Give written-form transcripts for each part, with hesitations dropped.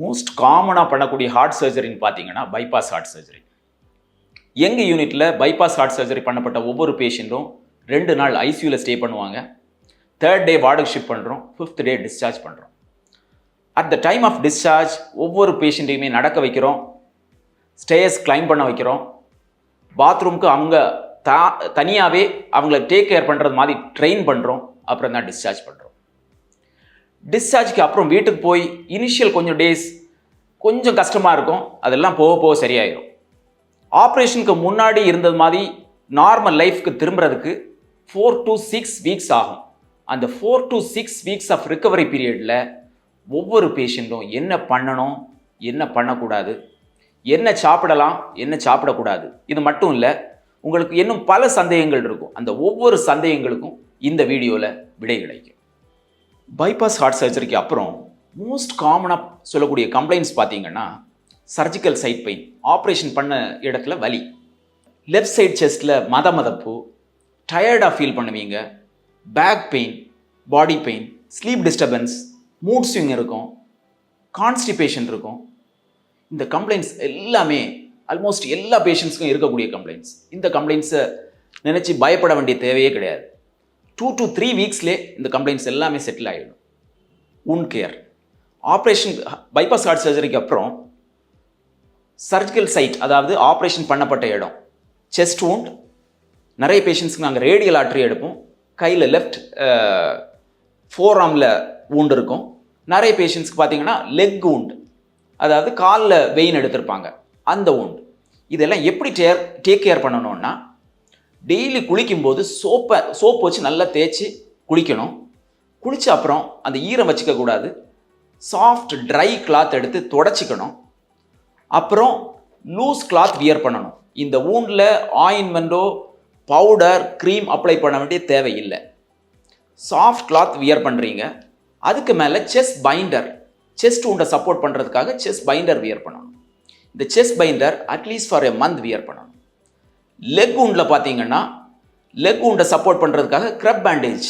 Most காமனாக பண்ணக்கூடிய heart சர்ஜரின்னு பார்த்தீங்கன்னா பைபாஸ் ஹார்ட் சர்ஜரி. எங்கள் யூனிட்டில் பைபாஸ் ஹார்ட் சர்ஜரி பண்ணப்பட்ட ஒவ்வொரு பேஷண்ட்டும் 2 நாள் ஐசியூவில் ஸ்டே பண்ணுவாங்க. 3rd டே வார்டுக்கு ஷிஃப்ட் பண்ணுறோம். 5th டே டிஸ்சார்ஜ் பண்ணுறோம். At the time of discharge ஒவ்வொரு பேஷண்ட்டையுமே நடக்க வைக்கிறோம், ஸ்டேயர்ஸ் கிளைம் பண்ண வைக்கிறோம், பாத்ரூம்க்கு அவங்க தனியாகவே அவங்கள டேக் கேர் பண்ணுறது மாதிரி ட்ரெயின் பண்ணுறோம். அப்புறம் தான் டிஸ்சார்ஜ் பண்ணுறோம். டிஸ்சார்ஜ்க்கு அப்புறம் வீட்டுக்கு போய் இனிஷியல் கொஞ்சம் டேஸ் கொஞ்சம் கஷ்டமாக இருக்கும், அதெல்லாம் போக போக சரியாயிடும். ஆப்ரேஷனுக்கு முன்னாடி இருந்தது மாதிரி நார்மல் லைஃப்க்கு திரும்புறதுக்கு 4 to 6 வீக்ஸ் ஆகும். அந்த 4 to 6 வீக்ஸ் ஆஃப் ரிகவரி பீரியடில் ஒவ்வொரு பேஷண்ட்டும் என்ன பண்ணணும், என்ன பண்ணக்கூடாது, என்ன சாப்பிடலாம், என்ன சாப்பிடக்கூடாது, இது மட்டும் இல்லை, உங்களுக்கு இன்னும் பல சந்தேகங்கள் இருக்கும். அந்த ஒவ்வொரு சந்தேகங்களுக்கும் இந்த வீடியோவில் விடை கிடைக்கும். பைபாஸ் ஹார்ட் சர்ஜரிக்கு அப்புறம் மோஸ்ட் காமனாக சொல்லக்கூடிய கம்ப்ளைண்ட்ஸ் பார்த்தீங்கன்னா சர்ஜிக்கல் சைட் பெயின், ஆப்ரேஷன் பண்ண இடத்துல வலி, லெஃப்ட் சைட் செஸ்ட்டில் மதப்பு, டயர்டாக ஃபீல் பண்ணுவீங்க, back pain, body pain, sleep disturbance, mood swing இருக்கும், கான்ஸ்டிபேஷன் இருக்கும். இந்த கம்ப்ளைண்ட்ஸ் எல்லாமே ஆல்மோஸ்ட் எல்லா பேஷண்ட்ஸ்க்கும் இருக்கக்கூடிய கம்ப்ளைண்ட்ஸ். இந்த கம்ப்ளைண்ட்ஸை நினச்சி பயப்பட வேண்டிய தேவையே கிடையாது. 2 to 3 வீக்ஸ்லேயே இந்த கம்ப்ளைண்ட்ஸ் எல்லாமே செட்டில் ஆகிடும். wound care, operation bypass heart சர்ஜரிக்கு அப்புறம் சர்ஜிக்கல் சைட், அதாவது ஆப்ரேஷன் பண்ணப்பட்ட இடம், செஸ்ட் wound, நிறைய பேஷண்ட்ஸ்க்கு நாங்கள் ரேடியல் ஆர்டரி எடுப்போம். கையில் லெஃப்ட் ஃபோர்ஆர்மில் wound இருக்கும். நிறைய பேஷண்ட்ஸ்க்கு பார்த்தீங்கன்னா லெக் wound, அதாவது காலில் வெயின் எடுத்திருப்பாங்க, அந்த wound. இதெல்லாம் எப்படி டேக் கேர் பண்ணணும்னா, டெய்லி குளிக்கும்போது சோப்பு வச்சு நல்லா தேய்ச்சி குளிக்கணும். குளித்த அப்புறம் அந்த ஈரம் வச்சுக்கக்கூடாது, சாஃப்ட் ட்ரை கிளாத் எடுத்து தொடச்சிக்கணும். அப்புறம் லூஸ் கிளாத் வியர் பண்ணணும். இந்த வூண்டில் ஆயின்மெண்ட்டோ பவுடர் க்ரீம் அப்ளை பண்ண வேண்டிய தேவையில்லை. சாஃப்ட் கிளாத் வியர் பண்ணுறீங்க. அதுக்கு மேலே செஸ்ட் பைண்டர், செஸ்ட் வூண்டை சப்போர்ட் பண்ணுறதுக்காக செஸ்ட் பைண்டர் வியர் பண்ணணும். இந்த chest binder at least for a month wear பண்ணணும். லெக் வூண்டில் பார்த்தீங்கன்னா லெக் வூண்டை சப்போர்ட் பண்ணுறதுக்காக க்ரப் பேண்டேஜ்,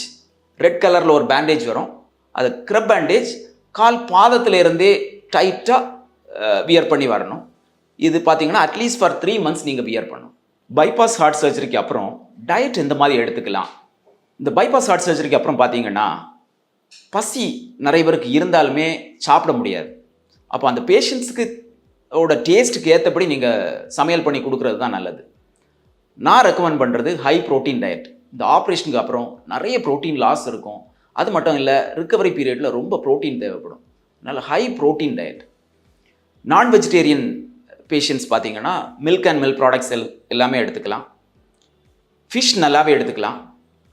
ரெட் கலரில் ஒரு பேண்டேஜ் வரும். அது க்ரப் பேண்டேஜ் கால் பாதத்தில் இருந்தே டைட்டாக வியர் பண்ணி வரணும். இது பார்த்தீங்கன்னா அட்லீஸ்ட் ஃபார் 3 months நீங்கள் வியர் பண்ணணும். பைபாஸ் ஹார்ட் சர்ஜரிக்கு அப்புறம் டயட் இந்த மாதிரி எடுத்துக்கலாம். இந்த பைபாஸ் ஹார்ட் சர்ஜரிக்கு அப்புறம் பார்த்தீங்கன்னா பசி நிறைய பேருக்கு இருந்தாலுமே சாப்பிட முடியாது. அப்போ அந்த பேஷண்ட்ஸுக்கு ஓட டேஸ்ட்டுக்கு ஏற்றபடி நீங்கள் சமையல் பண்ணி கொடுக்குறது தான் நல்லது. நான் ரெக்கமெண்ட் பண்ணுறது ஹை ப்ரோட்டீன் டயட். இந்த ஆப்ரேஷனுக்கு அப்புறம் நிறைய ப்ரோட்டீன் லாஸ் இருக்கும். அது மட்டும் இல்லை, ரிகவரி பீரியடில் ரொம்ப ப்ரோட்டீன் தேவைப்படும். அதனால் ஹை ப்ரோட்டீன் டயட். நான் வெஜிடேரியன் பேஷண்ட்ஸ் பார்த்தீங்கன்னா மில்க் அண்ட் மில்க் ப்ராடக்ட்ஸ் எல்லாமே எடுத்துக்கலாம். ஃபிஷ் நல்லாவே எடுத்துக்கலாம்.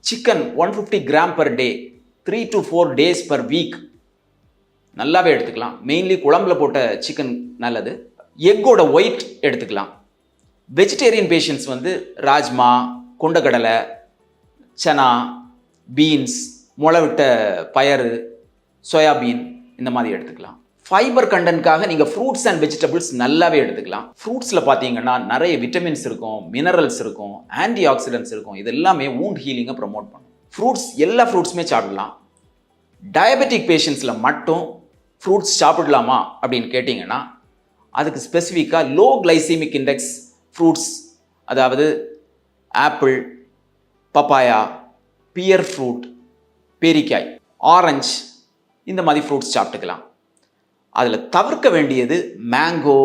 Chicken 150 gram per day 3 to 4 days per week நல்லாவே எடுத்துக்கலாம். மெயின்லி குழம்புல போட்ட சிக்கன் நல்லது. எக்கோட ஒயிட் எடுத்துக்கலாம். வெஜிடேரியன் பேஷண்ட்ஸ் ராஜ்மா, கொண்டக்கடலை, சனா, பீன்ஸ், முளைவிட்ட பயறு, சோயாபீன் இந்த மாதிரி எடுத்துக்கலாம். ஃபைபர் கண்டென்ட்காக நீங்கள் ஃப்ரூட்ஸ் அண்ட் வெஜிடபிள்ஸ் நல்லாவே எடுத்துக்கலாம். ஃப்ரூட்ஸில் பார்த்தீங்கன்னா நிறைய விட்டமின்ஸ் இருக்கும், மினரல்ஸ் இருக்கும், ஆன்டி ஆக்சிடென்ட்ஸ் இருக்கும். இது எல்லாமே வூண்ட் ஹீலிங்கை ப்ரமோட் பண்ணும். ஃப்ரூட்ஸ் எல்லா ஃப்ரூட்ஸுமே சாப்பிடலாம். டயபெட்டிக் பேஷண்ட்ஸில் மட்டும் ஃப்ரூட்ஸ் சாப்பிடலாமா அப்படின்னு கேட்டிங்கன்னா அதுக்கு ஸ்பெசிஃபிக்காக லோ கிளைசீமிக் இண்டெக்ஸ் ஃப்ரூட்ஸ், அதாவது ஆப்பிள், பப்பாயா, பியர் ஃப்ரூட், பேரிக்காய், ஆரஞ்சு, இந்த மாதிரி ஃப்ரூட்ஸ் சாப்பிட்டுக்கலாம். அதில் தவிர்க்க வேண்டியது மேங்கோ,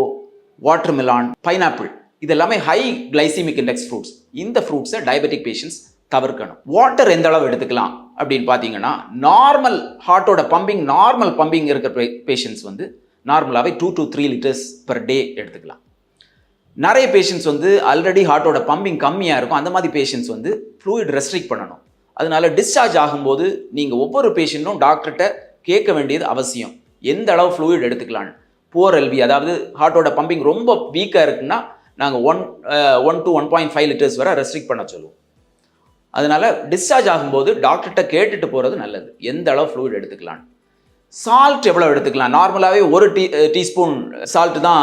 வாட்டர்மெலான், பைனாப்பிள், இதெல்லாமே ஹை கிளைசீமிக் இண்டெக்ஸ் ஃப்ரூட்ஸ். இந்த ஃப்ரூட்ஸை டயபெட்டிக் பேஷண்ட்ஸ் தவிர்க்கணும். வாட்டர் எந்த அளவு எடுத்துக்கலாம் அப்படின்னு பார்த்தீங்கன்னா நார்மல் ஹார்ட்டோட நார்மல் பம்பிங் இருக்கிற பேஷண்ட்ஸ் நார்மலாகவே 2 to 3 liters per day எடுத்துக்கலாம். நிறைய பேஷண்ட்ஸ் ஆல்ரெடி ஹார்ட்டோட பம்பிங் கம்மியாக இருக்கும். அந்த மாதிரி பேஷண்ட்ஸ் ஃப்ளூயிட் ரெஸ்ட்ரிக்ட் பண்ணணும். அதனால டிஸ்சார்ஜ் ஆகும்போது நீங்கள் ஒவ்வொரு பேஷண்ட்டும் டாக்டர்கிட்ட கேட்க வேண்டியது அவசியம், எந்த அளவு ஃப்ளூயிட் எடுத்துக்கலான்னு. புவர் எல்வி, அதாவது ஹார்ட்டோட பம்பிங் ரொம்ப வீக்காக இருக்குன்னா நாங்கள் 1 to 1.5 liters வரை ரெஸ்ட்ரிக்ட் பண்ண சொல்லுவோம். அதனால் டிஸ்சார்ஜ் ஆகும்போது டாக்டர்கிட்ட கேட்டுட்டு போகிறது நல்லது, எந்த அளவு ஃப்ளூயிட் எடுத்துக்கலான்னு. சால்ட் எவ்வளோ எடுத்துக்கலாம்? நார்மலாகவே 1 டீஸ்பூன் சால்ட் தான்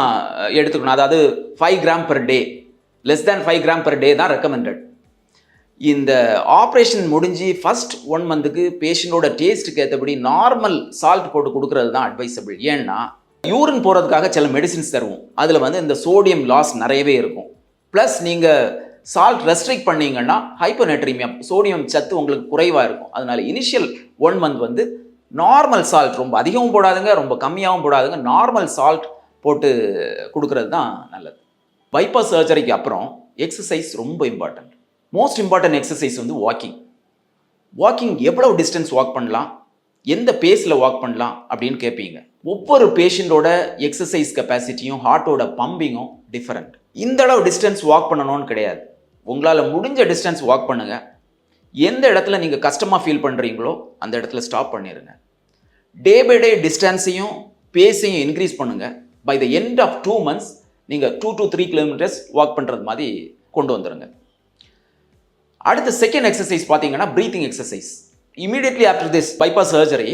எடுத்துக்கணும். அதாவது 5 gram per day, less than 5 gram per day தான் ரெக்கமெண்டட். இந்த ஆப்ரேஷன் முடிஞ்சு ஃபர்ஸ்ட் 1 மந்த்துக்கு பேஷண்ட்டோட டேஸ்ட்டுக்கு ஏற்றபடி நார்மல் சால்ட் போட்டு கொடுக்கறது தான் அட்வைசபிள். ஏன்னா யூரின் போகிறதுக்காக சில மெடிசின்ஸ் தருவோம், அதில் வந்து இந்த சோடியம் லாஸ் நிறையவே இருக்கும். ப்ளஸ் நீங்கள் சால்ட் ரெஸ்ட்ரிக்ட் பண்ணீங்கன்னா ஹைப்போநேட்ரீமியா, சோடியம் சத்து உங்களுக்கு குறைவாக இருக்கும். அதனால இனிஷியல் 1 மந்த் வந்து நார்மல் சால்ட், ரொம்ப அதிகமும் போடாதுங்க, ரொம்ப கம்மியாகவும் போடாதுங்க, நார்மல் சால்ட் போட்டு கொடுக்கறது தான் நல்லது. பைபாஸ் சர்ஜரிக்கு அப்புறம் எக்ஸசைஸ் ரொம்ப இம்பார்ட்டன்ட். மோஸ்ட் இம்பார்ட்டன்ட் எக்ஸசைஸ் வந்து வாக்கிங். வாக்கிங் எவ்வளவு டிஸ்டன்ஸ் வாக் பண்ணலாம், எந்த பேஸில் வாக் பண்ணலாம் அப்படின்னு கேட்பீங்க. ஒவ்வொரு பேஷண்ட்டோட எக்ஸசைஸ் கெப்பாசிட்டியும் ஹார்ட்டோட பம்பிங்கும் டிஃப்ரெண்ட். இந்த அளவு டிஸ்டன்ஸ் வாக் பண்ணணும்னு கிடையாது, உங்களால் முடிஞ்ச டிஸ்டன்ஸ் வாக் பண்ணுங்க. எந்த இடத்துல நீங்கள் கஷ்டமாக ஃபீல் பண்ணுறீங்களோ அந்த இடத்துல ஸ்டாப் பண்ணிடுங்க. டே பை டே டிஸ்டன்ஸையும் பேஸையும் இன்க்ரீஸ் பண்ணுங்க. By the end of 2 months நீங்கள் 2 to 3 kilometers வாக் பண்ணுறது மாதிரி கொண்டு வந்துடுங்க. அடுத்த செகண்ட் எக்ஸசைஸ் பார்த்தீங்கன்னா breathing exercise. Immediately after this bypass surgery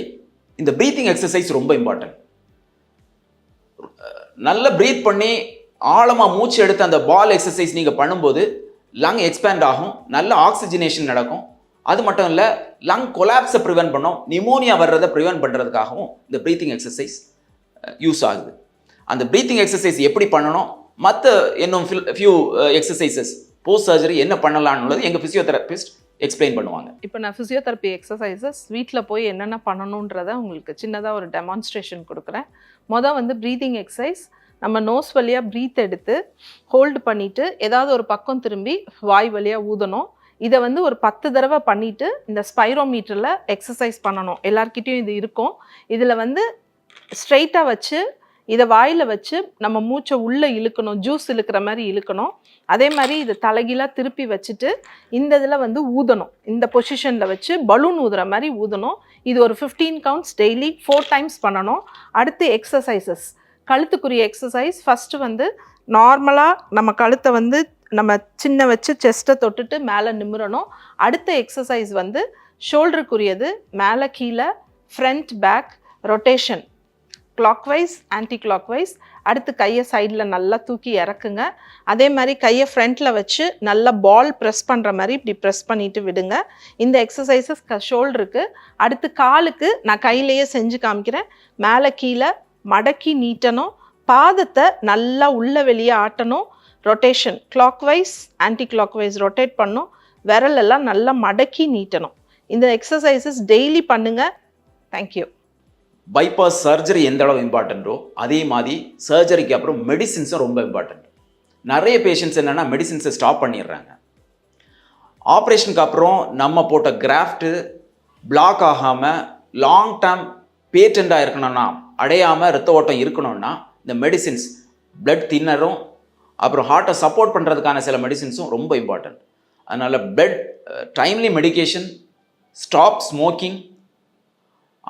இந்த ப்ரீத்திங் எக்ஸசைஸ் ரொம்ப இம்பார்ட்டன்ட். நல்லா ப்ரீத் பண்ணி ஆழமாக மூச்சு எடுத்து அந்த பால் எக்ஸசைஸ் நீங்கள் பண்ணும்போது லங் எக்ஸ்பேண்ட் ஆகும், நல்ல ஆக்சிஜனேஷன் நடக்கும். அது மட்டும் இல்லை, லங் கொலாப்ஸை ப்ரிவென்ட் பண்ணும், நிமோனியா வர்றதை ப்ரிவென்ட் பண்ணுறதுக்காகவும் இந்த ப்ரீத்திங் எக்ஸசைஸ் யூஸ் ஆகுது. அந்த ப்ரீத்திங் எக்ஸசைஸ் எப்படி பண்ணணும், மற்ற இன்னும் ஃபியூ எக்ஸசைசஸ் போஸ்ட் சர்ஜரி என்ன பண்ணலாம்னு எங்கள் ஃபிசியோதெரபிஸ்ட் எக்ஸ்பிளைன் பண்ணுவாங்க. இப்போ நான் ஃபிசியோதெரப்பி எக்ஸசைசஸ் வீட்டில் போய் என்னென்ன பண்ணணுன்றதை உங்களுக்கு சின்னதாக ஒரு டெமான்ஸ்ட்ரேஷன் கொடுக்குறேன். வந்து ப்ரீத்திங் எக்ஸசைஸ். நம்ம நோஸ் வழியாக ப்ரீத் எடுத்து ஹோல்டு பண்ணிவிட்டு ஏதாவது ஒரு பக்கம் திரும்பி வாய் வழியாக ஊதணும். இதை வந்து ஒரு 10 தடவை பண்ணிவிட்டு இந்த ஸ்பைரோமீட்டரில் எக்ஸசைஸ் பண்ணணும். எல்லார்கிட்டையும் இது இருக்கும். இதில் வந்து ஸ்ட்ரெயிட்டாக வச்சு இதை வாயில் வச்சு நம்ம மூச்சை உள்ளே இழுக்கணும், ஜூஸ் இழுக்கிற மாதிரி இழுக்கணும். அதே மாதிரி இதை தலைகீழாக திருப்பி வச்சுட்டு இந்த இதில் வந்து ஊதணும். இந்த பொசிஷனில் வச்சு பலூன் ஊதுற மாதிரி ஊதணும். இது ஒரு 15 counts டெய்லி 4 times பண்ணணும். அடுத்து எக்ஸசைசஸ், கழுத்துக்குரிய எக்ஸசைஸ். ஃபஸ்ட்டு வந்து நார்மலாக நம்ம கழுத்தை வந்து நம்ம சின்ன வச்சு செஸ்ட்டை தொட்டுட்டு மேலே நிமிரணும். அடுத்த எக்ஸசைஸ் வந்து ஷோல்டருக்குரியது, மேலே கீழே, front back rotation, clockwise anti clockwise. அடுத்து கையை சைடில் நல்லா தூக்கி இறக்குங்க. அதே மாதிரி கையை ஃப்ரண்ட்டில் வச்சு நல்லா பால் ப்ரெஸ் பண்ணுற மாதிரி இப்படி ப்ரெஸ் பண்ணிவிட்டு விடுங்க. இந்த எக்ஸசைசஸ் ஷோல்டருக்கு. அடுத்து காலுக்கு நான் கையிலேயே செஞ்சு காமிக்கிறேன். மேலே கீழே மடக்கி நீட்டணும், பாதத்தை நல்லா உள்ள வெளியே ஆட்டணும். Rotation clockwise anti clockwise rotate பண்ணும், விரலெல்லாம் நல்லா மடக்கி நீட்டணும். இந்த எக்ஸசைசஸ் டெய்லி பண்ணுங்க. தேங்க்யூ. பைபாஸ் சர்ஜரி எந்த அளவு இம்பார்ட்டண்ட்டோ அதே மாதிரி சர்ஜரிக்கு அப்புறம் மெடிசின்ஸும் ரொம்ப இம்பார்ட்டண்ட். நிறைய பேஷண்ட்ஸ் என்னென்னா மெடிசின்ஸை ஸ்டாப் பண்ணிடுறாங்க. ஆப்ரேஷனுக்கு அப்புறம் நம்ம போட்ட கிராஃப்ட்டு பிளாக் ஆகாமல் லாங் டேர்ம் பேட்டண்டாக இருக்கணும்னா, அடையாமல் ரத்த ஓட்டம் இருக்கணும்னா இந்த மெடிசின்ஸ், பிளட் தின்னரும் அப்புறம் ஹார்ட்டை சப்போர்ட் பண்ணுறதுக்கான சில மெடிசின்ஸும் ரொம்ப இம்பார்ட்டண்ட். அதனால் blood timely medication, stop smoking,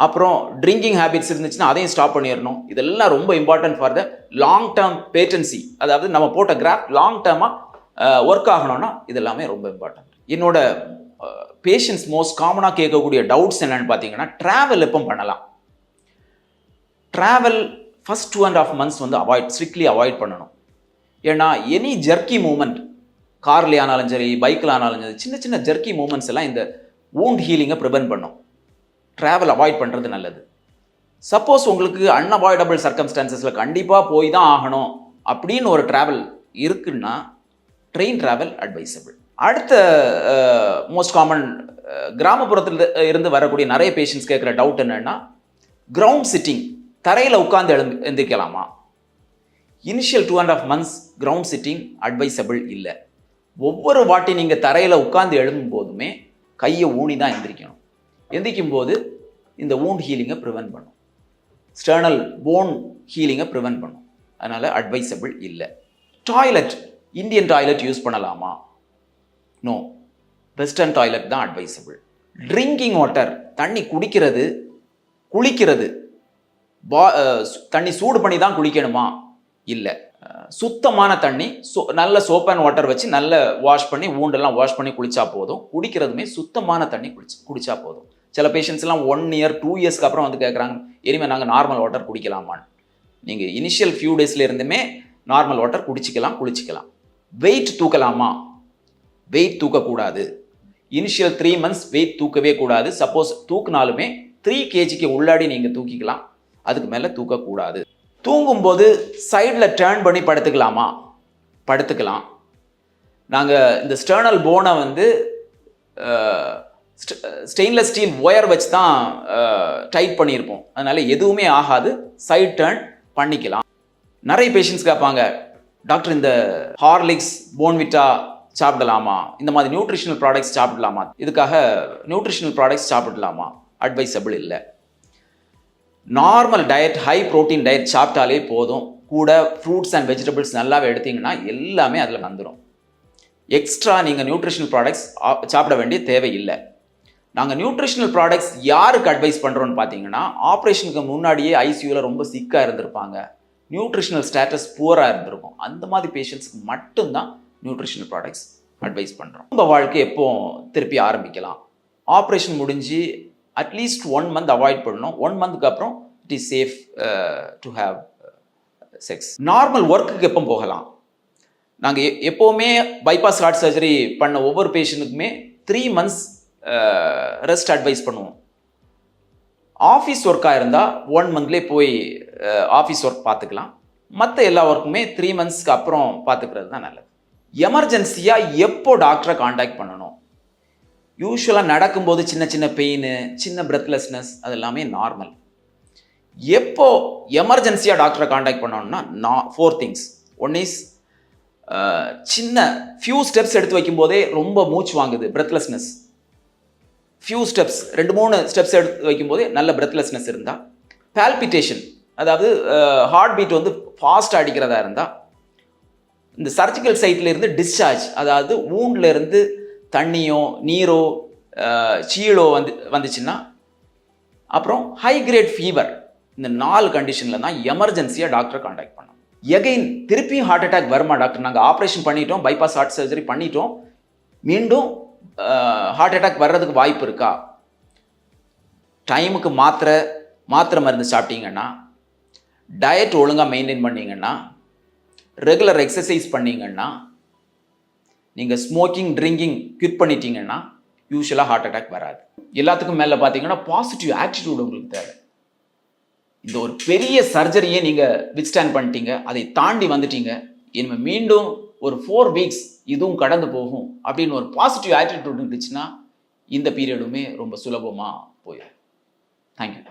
அப்புறம் ட்ரிங்கிங் ஹேபிட்ஸ் இருந்துச்சுன்னா அதையும் ஸ்டாப் பண்ணிடணும். இதெல்லாம் ரொம்ப important for the long term patency. அதாவது நம்ம போட்ட கிராஃப்ட் லாங் டேர்மாக ஒர்க் ஆகணும்னா இதெல்லாமே ரொம்ப இம்பார்ட்டன்ட். என்னோட பேஷண்ட்ஸ் மோஸ்ட் காமனாக கேட்கக்கூடிய டவுட்ஸ் என்னென்னு பார்த்தீங்கன்னா, ட்ராவல் எப்போ பண்ணலாம். ட்ராவல் ஃபஸ்ட் 2.5 months வந்து ஸ்ட்ரிக்ட்லி அவாய்ட் பண்ணணும். ஏன்னா எனி ஜர்க்கி மூமெண்ட், கார்லேயே ஆனாலும் சரி, பைக்கில் ஆனாலும் சரி, சின்ன சின்ன ஜர்க்கி மூமெண்ட்ஸ் எல்லாம் இந்த வூண்ட் ஹீலிங்கை ப்ரிவென்ட் பண்ணும். ட்ராவல் அவாய்ட் பண்ணுறது நல்லது. சப்போஸ் உங்களுக்கு அன்அவாய்டபிள் சர்க்கம்ஸ்டான்சஸில் கண்டிப்பாக போய் தான் ஆகணும் அப்படின்னு ஒரு ட்ராவல் இருக்குன்னா ட்ரெயின் ட்ராவல் அட்வைசபிள். அடுத்த மோஸ்ட் காமன் கிராமப்புறத்தில் இருந்து வரக்கூடிய நிறைய பேஷண்ட்ஸ் கேட்குற டவுட் என்னென்னா, கிரவுண்ட் சிட்டிங், தரையில் உட்காந்து எந்திரிக்கலாமா? Initial 2.5 months ground sitting advisable இல்லை. ஒவ்வொரு வாட்டி நீங்கள் தரையில் உட்காந்து எழுதும் போதுமே கையை ஊனி தான் எந்திரிக்கணும். எந்திரிக்கும் போது இந்த வூண்ட் ஹீலிங்கை ப்ரிவென்ட் பண்ணும், ஸ்டர்னல் போன் ஹீலிங்கை ப்ரிவென்ட் பண்ணும். அதனால் அட்வைசபிள் இல்லை. டாய்லெட், இந்தியன் டாய்லெட் யூஸ் பண்ணலாமா? நோ, வெஸ்டர்ன் டாய்லெட் தான் அட்வைசபிள். ட்ரிங்கிங் வாட்டர், தண்ணி குடிக்கிறது, குளிக்கிறது, தண்ணி சூடு பண்ணி தான் குளிக்கணுமா? இல்லை. சுத்தமான தண்ணி, நல்ல சோப் அண்ட் வாட்டர் வச்சு நல்ல வாஷ் பண்ணி வூண்டெல்லாம் வாஷ் பண்ணி குளிச்சா போதும். குடிக்கிறதுமே சுத்தமான தண்ணி குடிச்சா போதும். சில பேஷண்ட்ஸ்லாம் 1 year 2 yearsக்கு அப்புறம் வந்து கேட்குறாங்க, இனிமேல் நாங்கள் நார்மல் வாட்டர் குடிக்கலாமான்னு. நீங்கள் இனிஷியல் ஃபியூ டேஸில் இருந்துமே நார்மல் வாட்டர் குளிச்சிக்கலாம். வெயிட் தூக்கலாமா? வெயிட் தூக்கக்கூடாது. இனிஷியல் 3 months வெயிட் தூக்கவே கூடாது. சப்போஸ் தூக்குனாலுமே 3 kgக்கு உள்ளாடி நீங்கள் தூக்கிக்கலாம், அதுக்கு மேலே தூக்கக்கூடாது. தூங்கும்போது சைடில் டேர்ன் பண்ணி படுத்துக்கலாமா? படுத்துக்கலாம். நாங்கள் இந்த ஸ்டர்னல் போனை வந்து ஸ்டெயின்லெஸ் ஸ்டீல் ஒயர் வச்சு தான் டைட் பண்ணியிருப்போம். அதனால் எதுவுமே ஆகாது. சைட் டேர்ன் பண்ணிக்கலாம். நிறைய பேஷண்ட்ஸ் கேட்பாங்க, டாக்டர் இந்த ஹார்லிக்ஸ், போன்விட்டா சாப்பிடலாமா? இந்த மாதிரி நியூட்ரிஷனல் ப்ராடக்ட்ஸ் சாப்பிடலாமா? இதுக்காக நியூட்ரிஷனல் ப்ராடக்ட்ஸ் சாப்பிடலாமா? அட்வைசபிள் இல்லை. Normal diet, high protein diet சாப்பிட்டாலே போதும். கூட ஃப்ரூட்ஸ் அண்ட் வெஜிடபிள்ஸ் நல்லாவே எடுத்தீங்கன்னா எல்லாமே அதில் வந்துடும். எக்ஸ்ட்ரா நீங்கள் நியூட்ரிஷனல் ப்ராடக்ட்ஸ் சாப்பிட வேண்டிய தேவையில்லை. நாங்கள் நியூட்ரிஷனல் ப்ராடக்ட்ஸ் யாருக்கு அட்வைஸ் பண்ணுறோன்னு பார்த்தீங்கன்னா, ஆப்ரேஷனுக்கு முன்னாடியே ஐசியூவில் ரொம்ப சிக்காக இருந்திருப்பாங்க, நியூட்ரிஷனல் ஸ்டேட்டஸ் புவராக இருந்திருக்கும். அந்த மாதிரி பேஷண்ட்ஸ்க்கு மட்டும்தான் நியூட்ரிஷனல் ப்ராடக்ட்ஸ் அட்வைஸ் பண்ணுறோம். நம்ம வாழ்க்கை எப்போ திருப்பி ஆரம்பிக்கலாம்? ஆப்ரேஷன் முடிஞ்சு அட்லீஸ்ட் 1 month அவாய்ட் பண்ணணும். 1 monthக்கு அப்புறம் it is safe to have sex. Normal ஒர்க்குக்கு எப்போ போகலாம்? நாங்கள் எப்போவுமே பைபாஸ் ஹார்ட் சர்ஜரி பண்ண ஒவ்வொரு பேஷண்ட்டுக்குமே 3 months ரெஸ்ட் அட்வைஸ் பண்ணுவோம். ஆஃபீஸ் ஒர்க்காக இருந்தால் 1 monthலேயே போய் ஆஃபீஸ் ஒர்க் பார்த்துக்கலாம். மற்ற எல்லா ஒர்க்குமே 3 monthsக்கு அப்புறம் பார்த்துக்கிறது தான் நல்லது. எமர்ஜென்சியாக எப்போ டாக்டரை காண்டாக்ட் பண்ணணும்? யூஸ்வலாக நடக்கும்போது சின்ன சின்ன பெயின், சின்ன பிரெத்லெஸ்னஸ், அது எல்லாமே நார்மல். எப்போ எமர்ஜென்சியாக டாக்டரை காண்டாக்ட் பண்ணணும்னா 4 things. 1 is சின்ன ஃபியூ ஸ்டெப்ஸ் எடுத்து வைக்கும்போதே ரொம்ப மூச்சு வாங்குது, பிரெத்லெஸ்னஸ். ஃபியூ ஸ்டெப்ஸ், 2-3 ஸ்டெப்ஸ் எடுத்து வைக்கும்போதே நல்ல பிரெத்லெஸ்னஸ் இருந்தால், பால்பிட்டேஷன், அதாவது ஹார்ட் பீட் வந்து ஃபாஸ்ட்டாக அடிக்கிறதா இருந்தால், இந்த சர்ஜிக்கல் சைட்ல இருந்து டிஸ்சார்ஜ், அதாவது வூண்ட்ல இருந்து தண்ணியோ நீரோ சீழோ வந்துச்சுன்னா, அப்புறம் ஹை கிரேட் ஃபீவர், இந்த 4 கண்டிஷனில் தான் எமர்ஜென்சியாக டாக்டரை காண்டாக்ட் பண்ணணும். எகைன் திருப்பியும் ஹார்ட் அட்டாக் வருமா டாக்டர்? நாங்கள் ஆப்ரேஷன் பண்ணிட்டோம், பைபாஸ் ஹார்ட் சர்ஜரி பண்ணிட்டோம், மீண்டும் ஹார்ட் அட்டாக் வர்றதுக்கு வாய்ப்பு இருக்கா? டைமுக்கு மாத்திரை மருந்து சாப்பிட்டீங்கன்னா, டயட் ஒழுங்காக மெயின்டைன் பண்ணீங்கன்னா, ரெகுலர் எக்ஸசைஸ் பண்ணீங்கன்னா, நீங்கள் ஸ்மோக்கிங் ட்ரிங்கிங் குவிட் பண்ணிட்டீங்கன்னா யூஸ்வலாக ஹார்ட் அட்டாக் வராது. எல்லாத்துக்கும் மேலே பார்த்தீங்கன்னா பாசிட்டிவ் ஆட்டிடியூட் உங்களுக்கு தேவை. இந்த ஒரு பெரிய சர்ஜரியை நீங்கள் வித்ஸ்டாண்ட் பண்ணிட்டீங்க, அதை தாண்டி வந்துட்டீங்க, இனிமேல் மீண்டும் ஒரு 4 weeks இதுவும் கடந்து போகும் அப்படின்னு ஒரு பாசிட்டிவ் ஆட்டிடியூட் இருந்துச்சுன்னா இந்த பீரியடுமே ரொம்ப சுலபமாக போயிடும். தேங்க்யூ.